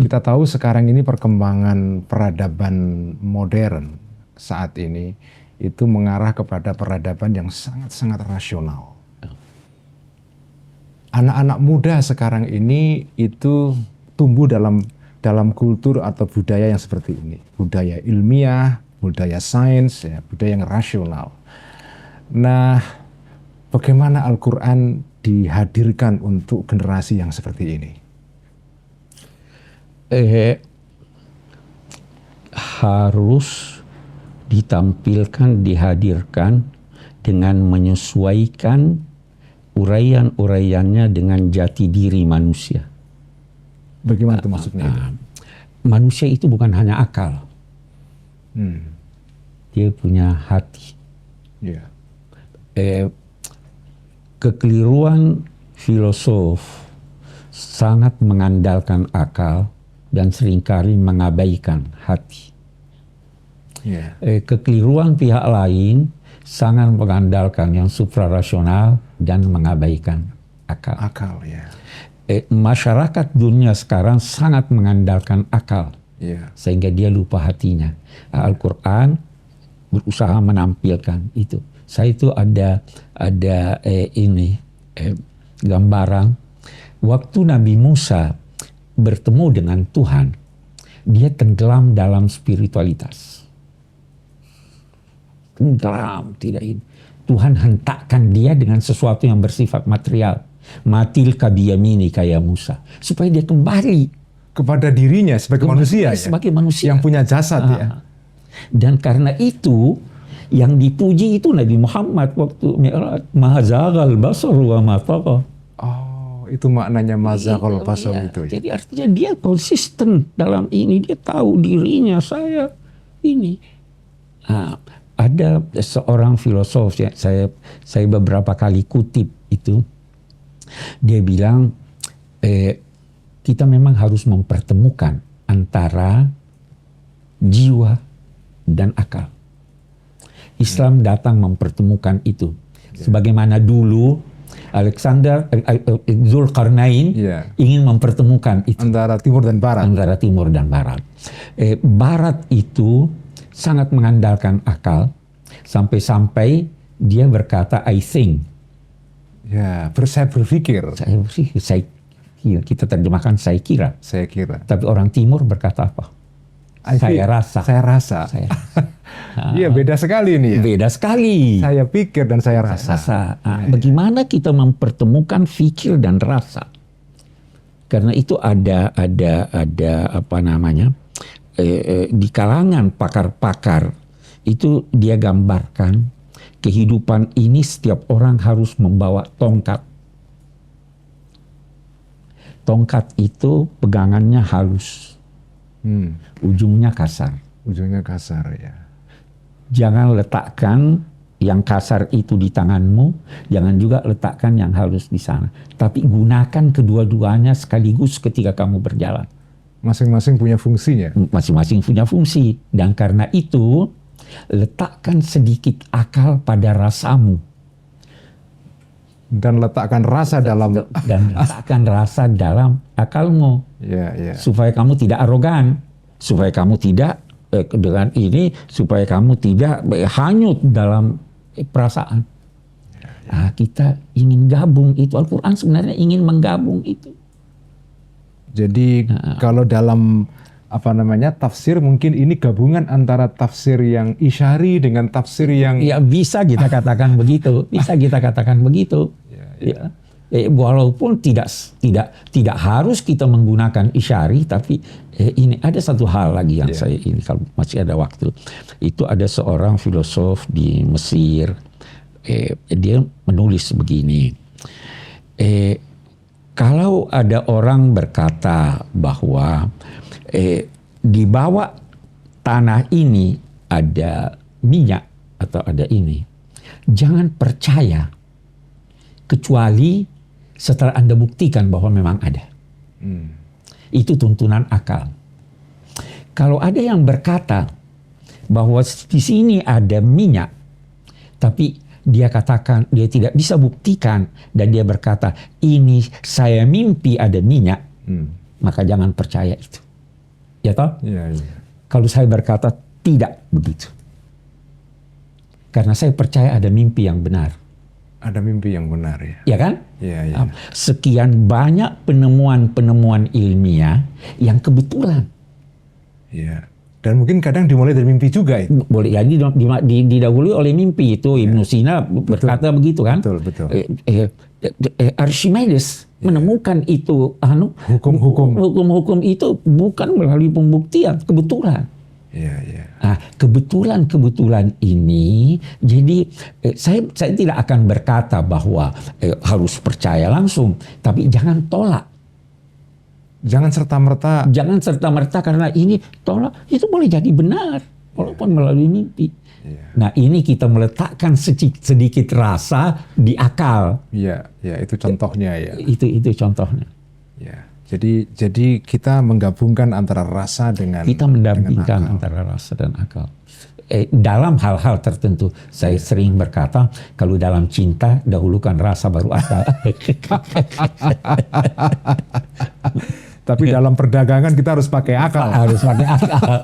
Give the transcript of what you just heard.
kita tahu sekarang ini perkembangan peradaban modern saat ini itu mengarah kepada peradaban yang sangat-sangat rasional. Anak-anak muda sekarang ini itu tumbuh dalam kultur atau budaya yang seperti ini. Budaya ilmiah, budaya sains, ya, budaya yang rasional. Nah, bagaimana Al-Quran dihadirkan untuk generasi yang seperti ini? Harus ditampilkan, dihadirkan dengan menyesuaikan uraian-uraiannya dengan jati diri manusia. Bagaimana itu maksudnya? Manusia itu bukan hanya akal. Dia punya hati. Yeah. Kekeliruan filosof sangat mengandalkan akal dan seringkali mengabaikan hati. Yeah. Kekeliruan pihak lain sangat mengandalkan yang suprarasional dan mengabaikan akal. Akal, ya. Masyarakat dunia sekarang sangat mengandalkan akal, sehingga dia lupa hatinya. Al-Quran berusaha menampilkan itu. Saya itu ada gambaran waktu Nabi Musa bertemu dengan Tuhan, dia tenggelam dalam spiritualitas. Tenggelam, tidak ini. Tuhan hentakkan dia dengan sesuatu yang bersifat material. Matil kabiyamini kaya Musa, supaya dia kembali kepada dirinya sebagai manusia, sebagai manusia yang punya jasad, ya. Dan karena itu yang dipuji itu Nabi Muhammad waktu Mi'raj, mahazagal basar wa ma tagha. Oh, itu maknanya mazagal basar itu. Jadi artinya dia konsisten dalam ini, dia tahu dirinya, saya ini. Ada seorang filosof ya, saya beberapa kali kutip itu. Dia bilang kita memang harus mempertemukan antara jiwa dan akal. Islam datang mempertemukan itu. Sebagaimana dulu Zulkarnain ingin mempertemukan itu. Antara timur dan barat. Antara timur dan barat. Barat itu sangat mengandalkan akal. Sampai-sampai dia berkata, I think. Ya, saya berpikir. Kita terjemahkan saya kira. Saya kira. Tapi orang timur berkata apa? Saya rasa. Saya rasa. Iya, beda sekali ini ya. Beda sekali. Saya pikir dan saya rasa. Bagaimana kita mempertemukan fikir dan rasa? Karena itu ada apa namanya? Di kalangan pakar-pakar itu dia gambarkan kehidupan ini setiap orang harus membawa tongkat. Tongkat itu pegangannya halus. Ujungnya kasar. Ujungnya kasar, ya. Jangan letakkan yang kasar itu di tanganmu, jangan juga letakkan yang halus di sana. Tapi gunakan kedua-duanya sekaligus ketika kamu berjalan. Masing-masing punya fungsinya. Masing-masing punya fungsi. Dan karena itu, letakkan sedikit akal pada rasamu. Dan letakkan rasa dalam akalmu. Supaya kamu tidak arogan. Supaya kamu tidak dengan ini, supaya kamu tidak hanyut dalam perasaan. Kita ingin gabung itu. Al-Quran sebenarnya ingin menggabung itu. Jadi kalau dalam tafsir, mungkin ini gabungan antara tafsir yang isyari dengan tafsir yang... Ya, bisa kita katakan begitu. Bisa kita katakan begitu. Ya. Walaupun tidak harus kita menggunakan isyari, tapi ini ada satu hal lagi yang saya ini, kalau masih ada waktu. Itu ada seorang filosof di Mesir. Dia menulis begini. Kalau ada orang berkata bahwa di bawah tanah ini ada minyak atau ada ini, jangan percaya kecuali setelah Anda buktikan bahwa memang ada. Itu tuntunan akal. Kalau ada yang berkata bahwa di sini ada minyak, tapi dia katakan dia tidak bisa buktikan, dan dia berkata ini saya mimpi ada minyak, maka jangan percaya itu. Ya toh? Iya, iya. Kalau saya berkata tidak begitu. Karena saya percaya ada mimpi yang benar. Ada mimpi yang benar ya. Ya kan? Iya, iya. Sekian banyak penemuan-penemuan ilmiah yang kebetulan. Iya. Dan mungkin kadang dimulai dari mimpi juga itu. Boleh jadi didahului oleh mimpi. Itu Ibnu Sina berkata begitu kan? Betul, betul. Archimedes menemukan itu Hukum-hukum. itu bukan melalui pembuktian, kebetulan. Iya, iya. Nah, kebetulan ini jadi saya tidak akan berkata bahwa harus percaya langsung, tapi jangan tolak. Jangan serta-merta. Jangan serta-merta karena ini tolak, itu boleh jadi benar walaupun melalui mimpi. Nah, ini kita meletakkan sedikit rasa di akal. Iya, ya itu contohnya ya. Itu contohnya. Ya. Jadi kita menggabungkan antara rasa dengan mendampingkan dengan akal. antara rasa dan akal. Dalam hal-hal tertentu, saya sering berkata, kalau dalam cinta dahulukan rasa baru akal. Tapi dalam perdagangan kita harus pakai akal. Harus pakai akal.